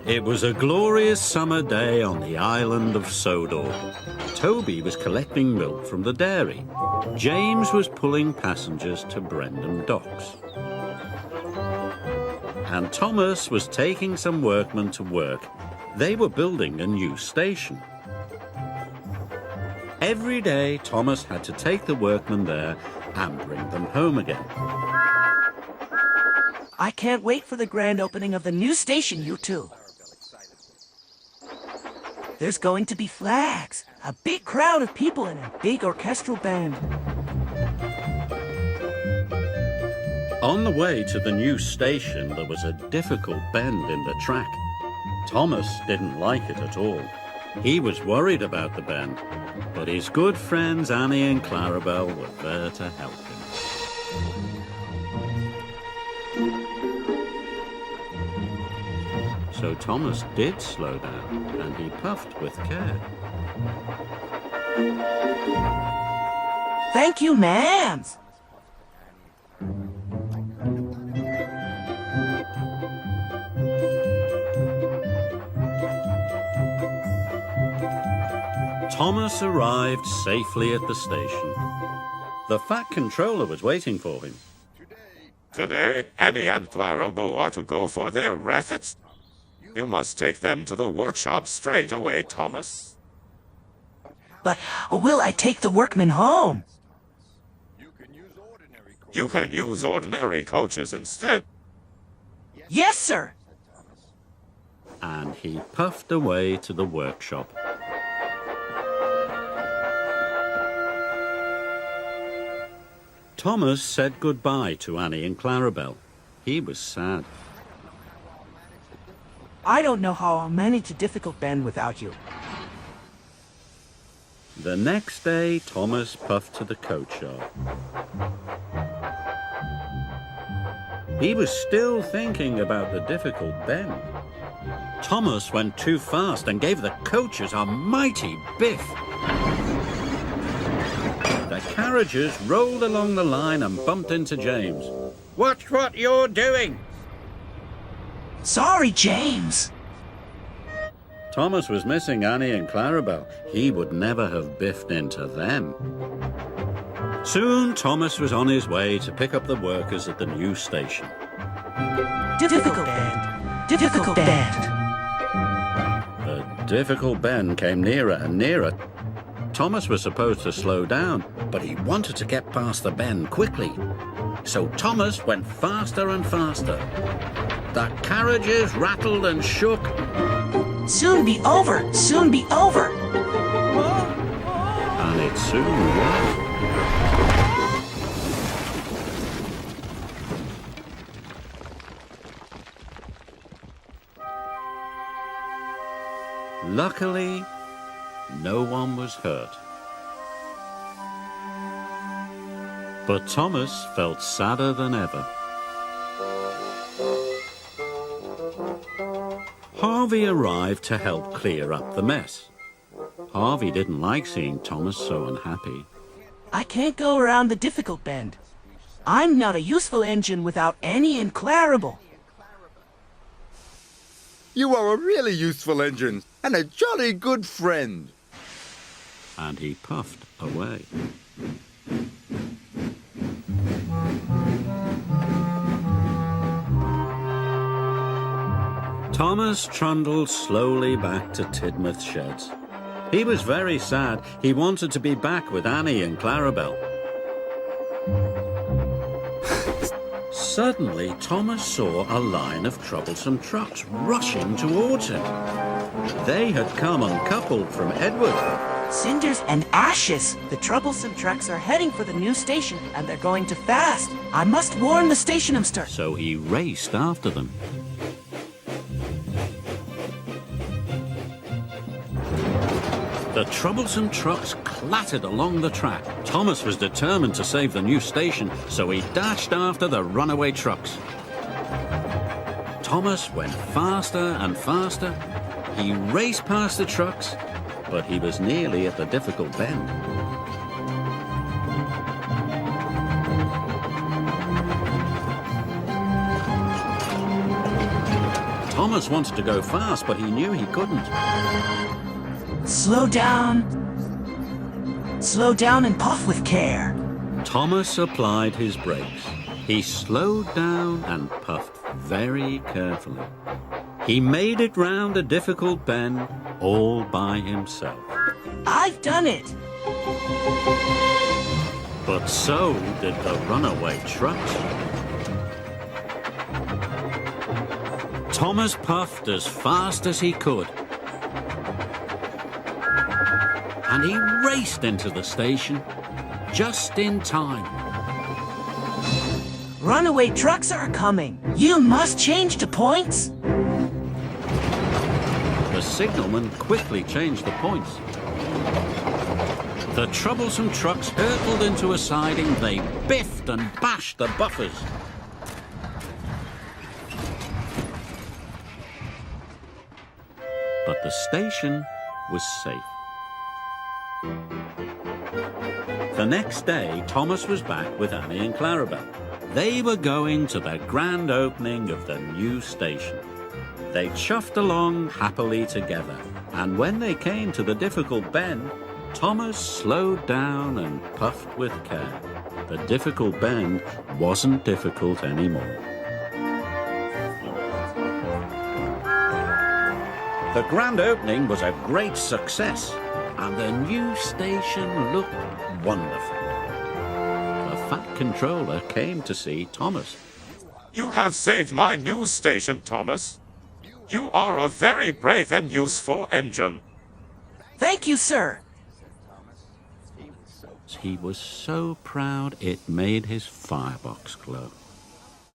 It was a glorious summer day on the island of Sodor. Toby was collecting milk from the dairy. James was pulling passengers to Brendam Docks. And Thomas was taking some workmen to work. They were building a new station. Every day, Thomas had to take the workmen there and bring them home again. I can't wait for the grand opening of the new station, you two. There's going to be flags, a big crowd of people, and a big orchestral band. On the way to the new station, there was a difficult bend in the track. Thomas didn't like it at all. He was worried about the bend, but his good friends Annie and Clarabel were there to help him. So Thomas did slow down, and he puffed with care. Thank you, ma'ams. Thomas arrived safely at the station. The fat controller was waiting for him. Today, Annie and Clarabel are to go for their raffets. You must take them to the workshop straight away, Thomas. But will I take the workmen home? You can use ordinary coaches instead. Yes, sir. And he puffed away to the workshop. Thomas said goodbye to Annie and Clarabel. He was sad. I don't know how I'll manage a difficult bend without you. The next day, Thomas puffed to the coach yard. He was still thinking about the difficult bend. Thomas went too fast and gave the coaches a mighty biff. The carriages rolled along the line and bumped into James. "Watch what you're doing!" Sorry, James. Thomas was missing Annie and Clarabel. He would never have biffed into them. Soon, Thomas was on his way to pick up the workers at the new station. Difficult bend. Difficult bend. The difficult bend came nearer and nearer. Thomas was supposed to slow down, but he wanted to get past the bend quickly. So Thomas went faster and faster. The carriages rattled and shook. Soon be over. Soon be over. And it soon was. Luckily, no one was hurt. But Thomas felt sadder than ever. Harvey arrived to help clear up the mess. Harvey didn't like seeing Thomas so unhappy. I can't go around the difficult bend. I'm not a useful engine without Annie and Clarabel. You are a really useful engine and a jolly good friend. And he puffed away. Thomas trundled slowly back to Tidmouth Sheds. He was very sad. He wanted to be back with Annie and Clarabel. Suddenly, Thomas saw a line of troublesome trucks rushing towards him. They had come uncoupled from Edward. Cinders and ashes. The troublesome trucks are heading for the new station, and they're going too fast. I must warn the stationmaster. So he raced after them. The troublesome trucks clattered along the track. Thomas was determined to save the new station, so he dashed after the runaway trucks. Thomas went faster and faster. He raced past the trucks, but he was nearly at the difficult bend. Thomas wanted to go fast, but he knew he couldn't. Slow down. Slow down and puff with care. Thomas applied his brakes. He slowed down and puffed very carefully. He made it round a difficult bend all by himself. I've done it. But so did the runaway trucks. Thomas puffed as fast as he could. And he raced into the station just in time. Runaway trucks are coming. You must change to points. The signalman quickly changed the points. The troublesome trucks hurtled into a siding. They biffed and bashed the buffers. But the station was safe. The next day, Thomas was back with Annie and Clarabelle. They were going to the grand opening of the new station. They chuffed along happily together, and when they came to the difficult bend, Thomas slowed down and puffed with care. The difficult bend wasn't difficult anymore. The grand opening was a great success, and the new station looked wonderful. The Fat Controller came to see Thomas. You have saved my news station, Thomas. You are a very brave and useful engine. Thank you, sir. He was so proud it made his firebox glow.